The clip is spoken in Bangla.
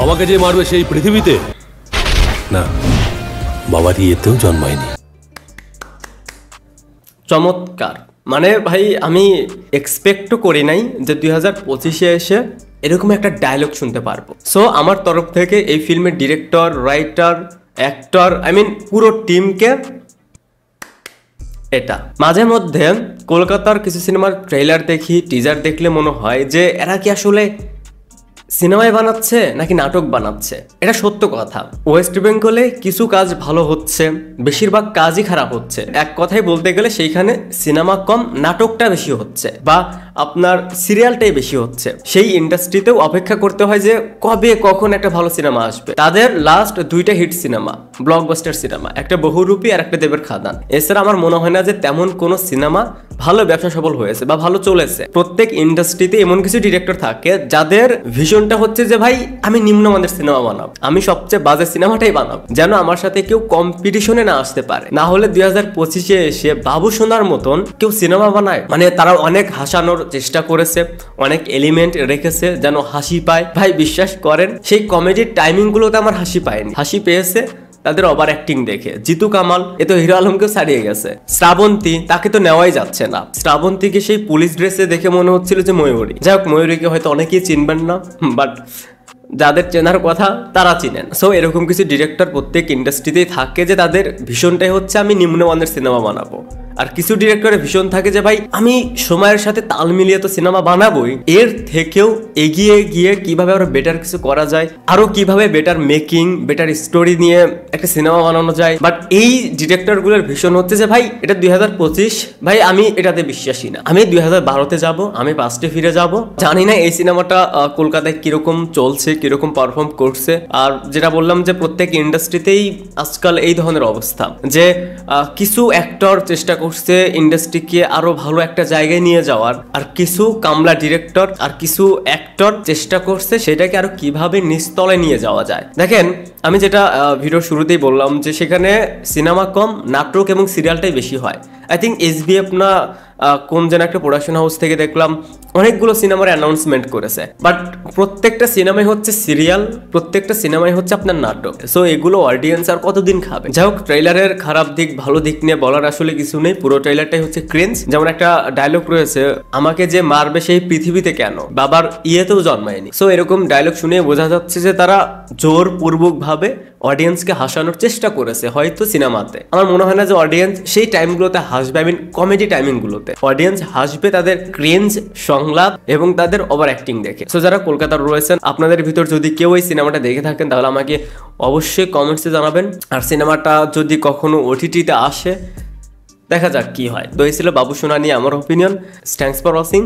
আমাকে যে মারবে সেই পৃথিবীতে না, বাবার ইয়েতেও জন্মায়নি। চমৎকার। মানে ভাই আমি এক্সপেক্টও করি নাই যে 2025-এ এসে এরকম একটা ডায়লগ শুনতে পারবো। সো আমার তরফ থেকে এই ফিল্মের ডিরেক্টর, রাইটার, অ্যাক্টর, পুরো টিমকে এটা। মাঝে মধ্যে কলকাতার কিছু সিনেমার ট্রেলার দেখি, টিজার দেখলে মনে হয় যে এরা কি আসলে সিনেমায় বানাচ্ছে নাকি নাটক বানাচ্ছে। এটা সত্য কথা। ওয়েস্ট বেঙ্গলে কিছু কাজ ভালো হচ্ছে, বেশিরভাগ কাজই খারাপ হচ্ছে। এক কথায় বলতে গেলে সেইখানে সিনেমা কম, নাটকটা বেশি হচ্ছে বা আপনার সিরিয়ালটাই বেশি হচ্ছে। সেই ইন্ডাস্ট্রিতেও অপেক্ষা করতে হয় যে কবে কখন একটা ভালো সিনেমা আসবে। তাদের লাস্ট 2টা হিট সিনেমা, ব্লকবাস্টার সিনেমা, একটা বহুরূপী আর একটা দেবের খাদান। এছাড়া আমার মনে হয় না যে তেমন কোনো সিনেমা ভালো ব্যবসা সফল হয়েছে বা ভালো চলেছে। প্রত্যেক ইন্ডাস্ট্রিতে এমন কিছু ডিরেক্টর থাকে যাদের ভিশনটা হচ্ছে যে ভাই আমি নিম্নমানের সিনেমা বানাবো, আমি সবচেয়ে বাজে সিনেমাটাই বানাবো, যেন আমার সাথে কেউ কম্পিটিশনে না আসতে পারে। না হলে 2025-এ এসে বাবু সোনার মতন কেউ সিনেমা বানায়, মানে তারা অনেক হাসানোর চেষ্টা করেছে, অনেক এলিমেন্ট রেখেছে যেন হাসি পায়। ভাই বিশ্বাস করেন সেই কমেডির টাইমিং গুলোতে আমার হাসি পায়নি, হাসি পেয়েছে তাদের ওভার অ্যাক্টিং দেখে। জিতু কামাল এ তো হিরো আলমকেও ছাড়িয়ে গেছে। শ্রাবন্তী, তাকে তো নেওয়াই যাচ্ছে না। শ্রাবন্তীকে সেই পুলিশ ড্রেসে দেখে মনে হচ্ছিল যে ময়ূরী। যাই হোক, ময়ূরীকে হয়তো অনেকেই চিনবেন না, বাট যাদের চেনার কথা তারা চিনেন। সো এরকম কিছু ডিরেক্টর প্রত্যেক ইন্ডাস্ট্রিতেই থাকে যে তাদের ভীষণটাই হচ্ছে আমি নিম্নমানের সিনেমা বানাবো। আর কিছু ডিরেক্টরের ভীষণ থাকে যে ভাই আমি সময়ের সাথে তাল মিলিয়ে তো সিনেমা বানাবোই, এর থেকেও এগিয়ে গিয়ে কিভাবে আরো বেটার কিছু করা যায়, আরো কিভাবে বেটার মেকিং, বেটার স্টোরি নিয়ে একটা সিনেমা বানানো যায়। বাট এই ডিরেক্টরগুলোর ভীষণ হচ্ছে যে ভাই এটা 2025, ভাই আমি এটাতে বিশ্বাসী না, আমি 2012-তে যাব, আমি পাস্টে ফিরে যাব। জানি না এই সিনেমাটা কলকাতায় কিরকম চলছে, কিরকম পারফর্ম করছে। আর যেটা বললাম যে প্রত্যেক ইন্ডাস্ট্রিতেই আজকাল এই ধরনের অবস্থা যে কিছু অ্যাক্টর চেষ্টা করছে ইন্ডাস্ট্রিকে আরো ভালো একটা জায়গায় নিয়ে যাওয়ার, আর কিছু কামলা ডিরেক্টর আর কিছু অ্যাক্টর চেষ্টা করছে সেটাকে আরো কিভাবে নিচতলে নিয়ে যাওয়া যায়। দেখেন আমি যেটা ভিডিওর শুরুতেই বললাম যে সেখানে সিনেমা কম, নাটক এবং সিরিয়ালটাই বেশি হয়। আই থিঙ্ক SBF না কোন যেন একটা প্রোডাকশন হাউস থেকে দেখলাম অনেকগুলো সিনেমার অ্যানাউন্সমেন্ট করেছে, বাট প্রত্যেকটা সিনেমাই হচ্ছে সিরিয়াল, প্রত্যেকটা সিনেমাই হচ্ছে আপনার নাটক। সো এগুলো অডিয়েন্স আর কতদিন খাবে। যাই হোক, ট্রেলারের খারাপ দিক ভালো দিক নিয়ে বলার আসলে কিছু নেই, পুরো ট্রেলারটাই হচ্ছে ক্রিঞ্জ। যেমন একটা ডায়লগ রয়েছে, আমাকে যে মারবে সেই পৃথিবীতে কেন, বাবার ইয়েতেও জন্মায়নি। সো এরকম ডায়লগ শুনে বোঝা যাচ্ছে যে তারা জোরপূর্বক ভাবে অডিয়েন্সকে হাসানোর চেষ্টা করেছে হয়তো সিনেমাতে। আমার মনে হয় না যে অডিয়েন্স সেই টাইমগুলোতে হাসবে, কমেডি টাইমিং গুলোতে অডিয়েন্স হাসবে তাদের ক্রিঞ্জ সংলাপ এবং তাদের ওভার অ্যাক্টিং দেখে। সো যারা কলকাতার রয়েছেন, আপনাদের ভিতর যদি কেউ এই সিনেমাটা দেখে থাকেন তাহলে আমাকে অবশ্যই কমেন্টসে জানাবেন। আর সিনেমাটা যদি কখনো OTT-তে আসে দেখা যাক কি হয়। তো এই ছিল বাবু সোনা নিয়ে আমার ওপিনিয়ন। Thanks for watching.